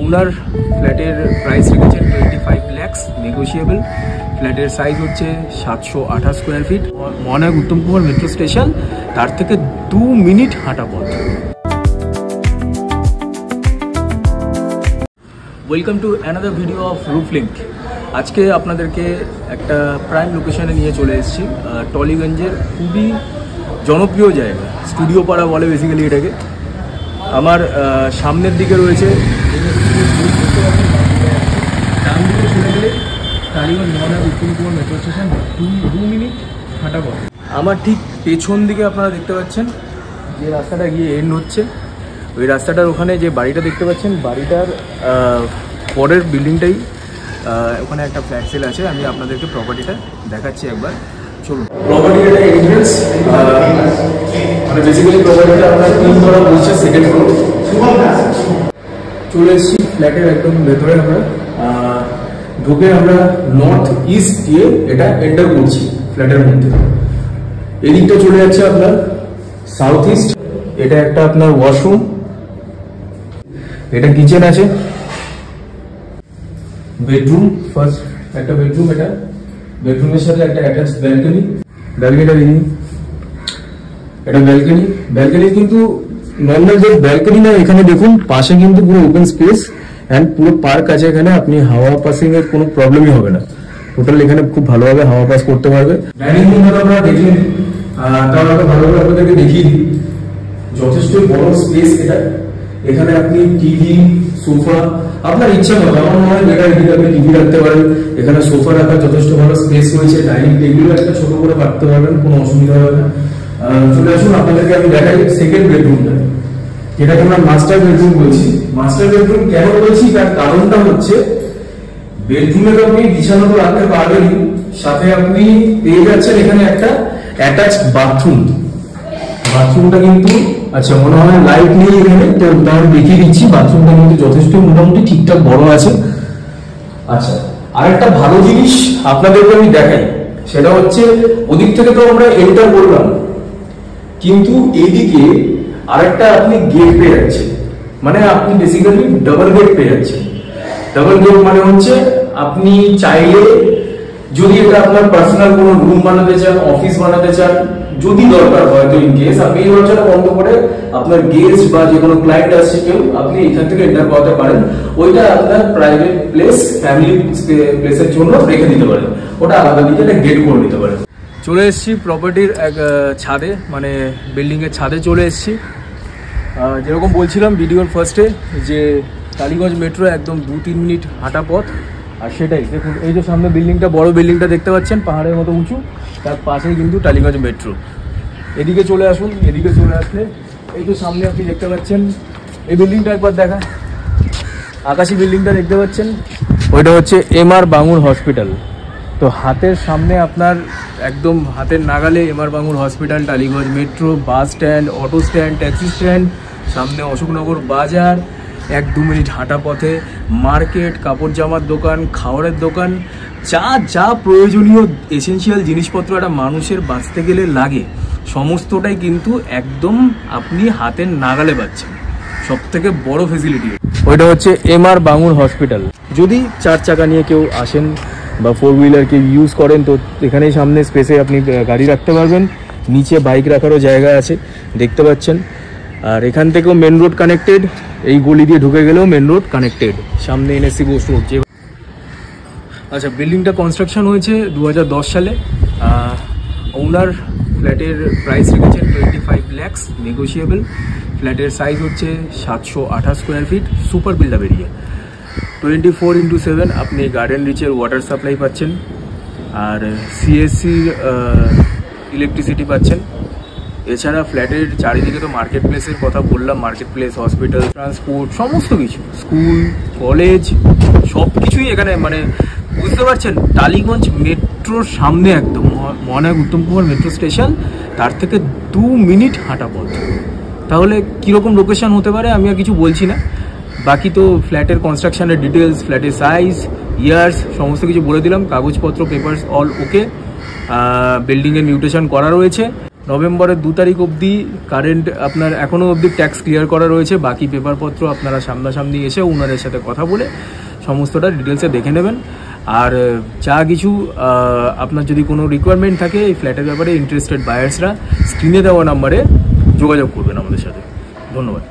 ওনার ফ্ল্যাটের প্রাইস রেখেছেন 25 lakhs negotiable. ফ্ল্যাটের সাইজ হচ্ছে 728 স্কোয়ার ফিট, মহানায়ক উত্তম কুমার মেট্রো স্টেশন, তার থেকে 2 মিনিট হাঁটা পথ। Welcome to another video of Rooflink. আজকে আপনাদেরকে একটা প্রাইম লোকেশনে নিয়ে চলে এসেছি, টলিগঞ্জের খুবই জনপ্রিয় জায়গা, স্টুডিও পাড়া বলে বেসিক্যালি এটাকে। আমার সামনের দিকে রয়েছে টালিগঞ্জ মহানায়ক Uttam Kumar metro station, 2 minute হাঁটা পথ। আমার ঠিক পেছন দিকে আপনারা দেখতে পাচ্ছেন যে রাস্তাটা গিয়ে এন্ড হচ্ছে, ওই রাস্তাটার ওখানে যে বাড়িটা দেখতে পাচ্ছেন, বাড়িটার পরের বিল্ডিংটাই ওখানে একটা ফ্ল্যাট সেল আছে। আমি আপনাদেরকে প্রপার্টিটা দেখাচ্ছি একবার, চলুন। প্রপার্টির একটা এন্ট্রেন্স, মানে বেসিক্যালি প্রপার্টিটা আপনার 3 তলা বলছে, সেকেন্ড ফ্লোর। চলে এসেছি ফ্ল্যাটের একদম ভেতরে। আমরা ঢুকে আমরা নর্থ ইস্ট দিয়ে এটা এন্টার করছি ফ্ল্যাটের মধ্যে। এদিকটা চলে যাচ্ছে আপনার সাউথ ইস্ট। এটা একটা আপনার ওয়াশরুম, এটা কিচেন আছে, বেডরুম, ফার্স্ট একটা বেডরুম, এটা বেডরুমের সাথে একটা অ্যাটাচ ব্যালকনি। ব্যালকনিটা দেখুন, এটা ব্যালকনি। ব্যালকনি কিন্তু নর্মাল যে ব্যালকনি না, এখানে দেখুন পাশে কিন্তু পুরো ওপেন স্পেস অ্যান্ড পুরো পার্ক আছে এখানে। আপনি হাওয়া পাসিং এর কোনো প্রবলেমই হবে না, টোটাল এখানে খুব ভালোভাবে হাওয়া পাস করতে পারবে। ডাইনিং রুমটা আপনারা দেখলেন, তাও আমরা ভালোভাবে আপনাদেরকে দেখিয়ে দিই। যথেষ্ট বড় স্পেস এটা, এখানে আপনি টিভি, সোফা, আপনার ইচ্ছা মতো, আমার মনে হয় বেটার এদিকে আপনি টিভি রাখতে পারেন। এখানে সোফা রাখার যথেষ্ট ভালো স্পেস রয়েছে, ডাইনিং টেবিলও একটা ছোট করে রাখতে পারবেন, কোনো অসুবিধা হবে না। চলে আসুন, আপনাদেরকে আমি দেখাই সেকেন্ড বেডরুমটা, যেটাকে আমরা মাস্টার বেডরুম বলছি। মাস্টার বেডরুম কেন বলছি তার কারণটা হচ্ছে, বেডরুমে তো আপনি বিছানা তো রাখতে পারবেন, সাথে আপনি পেয়ে যাচ্ছেন এখানে একটা অ্যাটাচড বাথরুম। বাথরুমটা কিন্তু আচ্ছা মনে হয় লাইট নেই এখানে, তো আমি দেখিয়ে দিচ্ছি। বাথরুমটা কিন্তু যথেষ্ট মোটামুটি ঠিকঠাক বড় আছে। আচ্ছা, আরেকটা ভালো জিনিস আপনাদেরকে আমি দেখাই, সেটা হচ্ছে ওদিক থেকে তো আমরা এন্টার করলাম, কিন্তু এইদিকে আরেকটা আপনি গেট পেয়ে যাচ্ছেন, মানে আপনি বেসিক্যালি ডাবল গেট পেয়ে যাচ্ছেন। ডাবল গেট মানে হচ্ছে আপনি চাইলে যদি এটা আপনার পার্সোনাল কোনো রুম বানাতে চান, অফিস বানাতে চান, যদি দরকার হয় তো ইন কেস আপনি এই দরজাটা বন্ধ করে আপনার গেস্ট বা যে কোনো ক্লায়েন্ট আসছে কেউ, আপনি এখান থেকে এন্টার করতে পারেন। ওইটা আপনার প্রাইভেট প্লেস, ফ্যামিলি প্লেসের জন্য রেখে দিতে পারেন, ওটা আলাদা দিকে একটা গেট করে দিতে পারেন। চলে এসেছি প্রপার্টির এক ছাদে, মানে বিল্ডিং এর ছাদে চলে এসেছি। যেরকম বলছিলাম ভিডিওর ফার্স্টে, যে টালিগঞ্জ মেট্রো একদম 2-3 মিনিট হাঁটা পথ। আর সেটাই দেখুন, এই যে সামনে বিল্ডিংটা, বড় বিল্ডিংটা দেখতে পাচ্ছেন, পাহাড়ের মতো উঁচু, তার পাশেই কিন্তু টালিগঞ্জ মেট্রো। এদিকে চলে আসুন, এদিকে চলে আসলে এই তো সামনে আপনি দেখতে পাচ্ছেন এই বিল্ডিংটা, একবার দেখা, আকাশি বিল্ডিংটা দেখতে পাচ্ছেন, ওইটা হচ্ছে MR বাঙুর হসপিটাল। তো হাতের সামনে আপনার একদম হাতের নাগালে MR Bangur hospital, Tollygunge metro, bus stand, auto stand, taxi stand, সামনে অশোকনগর বাজার, 1-2 মিনিট হাঁটা পথে মার্কেট, কাপড় জামার দোকান, খাবারের দোকান, যা প্রয়োজনীয় এসেনশিয়াল জিনিসপত্র একটা মানুষের বাঁচতে গেলে লাগে, সমস্তটাই কিন্তু একদম আপনি হাতের নাগালে পাচ্ছেন। সব থেকে বড় ফেসিলিটি ওইটা হচ্ছে MR বাঙুর হসপিটাল। যদি 4 চাকা নিয়ে কেউ আসেন বা 4 হুইলার কেউ ইউজ করেন, তো এখানেই সামনে স্পেসে আপনি গাড়ি রাখতে পারবেন, নিচে বাইক রাখারও জায়গা আছে দেখতে পাচ্ছেন। আর এখান থেকেও মেন রোড কানেক্টেড, এই গলি দিয়ে ঢুকে গেলেও মেন রোড কানেক্টেড, সামনে NSC বোস রোড। আচ্ছা, বিল্ডিংটা কনস্ট্রাকশন হয়েছে 2010 সালে। ওনার ফ্ল্যাটের প্রাইস রেখেছেন 25 lakhs নেগোশিয়েবল। ফ্ল্যাটের সাইজ হচ্ছে 728 square feet, super build up area, 24/7 আপনি গার্ডেন রিচের ওয়াটার সাপ্লাই পাচ্ছেন, আর CSC ইলেকট্রিসিটি পাচ্ছেন। এছাড়া ফ্ল্যাটের চারিদিকে তো মার্কেট প্লেসের কথা বললাম, মার্কেট প্লেস, হসপিটাল, ট্রান্সপোর্ট, সমস্ত কিছু, স্কুল, কলেজ, সব কিছুই এখানে, মানে বুঝতে পারছেন টালিগঞ্জ মেট্রোর সামনে একদম মহানায়ক উত্তম কুমার মেট্রো স্টেশন, তার থেকে 2 মিনিট হাঁটা পথ। তাহলে কীরকম লোকেশন হতে পারে আমি আর কিছু বলছি না, বাকি তো ফ্ল্যাটের কনস্ট্রাকশনের ডিটেলস, ফ্ল্যাটের সাইজ, ইয়ার্স, সমস্ত কিছু বলে দিলাম। কাগজপত্র, পেপারস অল ওকে, বিল্ডিংয়ের মিউটেশন করা রয়েছে। নভেম্বরের 2 তারিখ অবধি কারেন্ট আপনার এখনও অবধি ট্যাক্স ক্লিয়ার করা রয়েছে। বাকি পেপারপত্র আপনারা সামনাসামনি এসে ওনারের সাথে কথা বলে সমস্তটা ডিটেলসে দেখে নেবেন। আর যা কিছু আপনার যদি কোনো রিকোয়ারমেন্ট থাকে এই ফ্ল্যাটের ব্যাপারে ইন্টারেস্টেড বায়ার্সরা স্ক্রিনে দেওয়া নাম্বারে যোগাযোগ করবেন আমাদের সাথে। ধন্যবাদ।